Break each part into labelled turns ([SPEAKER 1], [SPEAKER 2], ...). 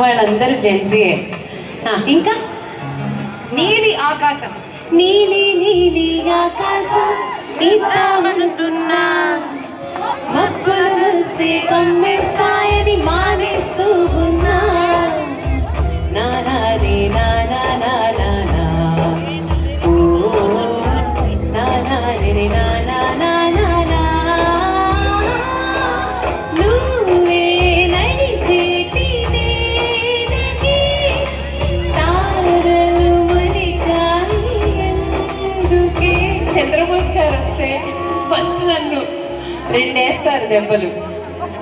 [SPEAKER 1] వాళ్ళందరూ జెన్సీయే. ఇంకా
[SPEAKER 2] నీలి ఆకాశం.
[SPEAKER 1] నీలి నీలి ఆకాశం ఇద్దామంటున్నా, మబ్బులు వస్తే కమ్మేస్తాయని మానేస్తూ ఉన్నా. నానా రే నానా నానా నా, ఓ నానా రే నానా నానా నా. నువ్వే నడిచేటి నేలకి తారలు మరిచాయి ఎందుకే. చంద్రబోస్ గారు వస్తే ఫస్ట్ నన్ను రెండేస్తారు దెబ్బలు,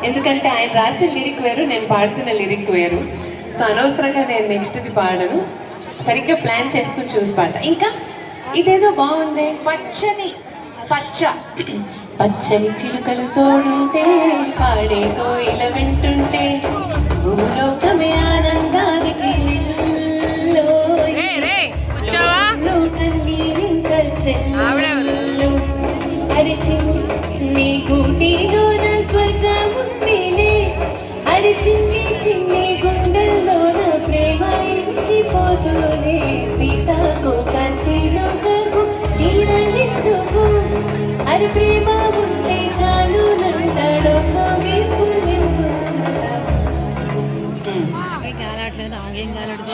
[SPEAKER 1] ఎందుకంటే ఆయన రాసిన లిరిక్ వేరు, నేను పాడుతున్న లిరిక్ వేరు. సో అనవసరంగా నేను నెక్స్ట్ది పాడను, సరిగ్గా ప్లాన్ చేసుకుని చూసి పాట. ఇంకా ఇదేదో బాగుంది,
[SPEAKER 2] పచ్చని పచ్చ.
[SPEAKER 1] పచ్చని చిలుకలు తోడుంటే పాడే కోయిల వింటుంటే భూలోకమే ఆనందానికి చెల్లు అరిచి నీ గూటిలోన స్వర్గం ఉందిలే. అరిచిన్ని చిన్ని గుండెల్లోన ప్రేమ ఇంకిపోతూనే. సీతాకోక చిలుకకు చీరలెందుకు, అరి ప్రేమ ఉంటే చాలు నంటాడు మోగింపు.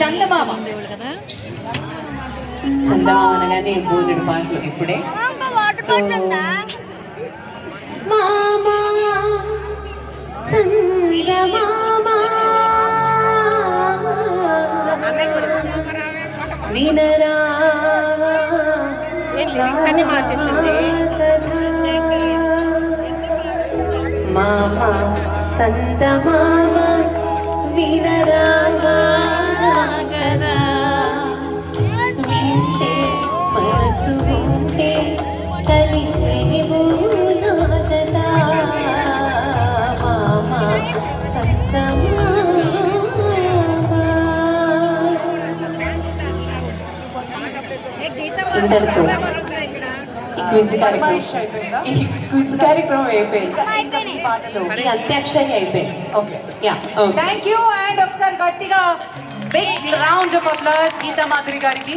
[SPEAKER 2] చందమామ.
[SPEAKER 1] చందమామ అనగానే బోలెడు పాటలు ఇప్పుడే. సో మామా చందమామా వినరా మామా చందమామ వినరా కదా. వింటే మనసు ఉంటే కలిసి నా జత. మామా చందమామ. ఇంతటితో ఈ క్విజ్ కార్యక్రమం అయిపోయింది.
[SPEAKER 2] పాటలు
[SPEAKER 1] ఈ అంత్యాక్షరి అయిపోయింది.
[SPEAKER 2] Okay.
[SPEAKER 1] Yeah, okay.
[SPEAKER 2] Thank you. And ఒకసారి గట్టిగా big round of applause Geetha Madhuri గారికి.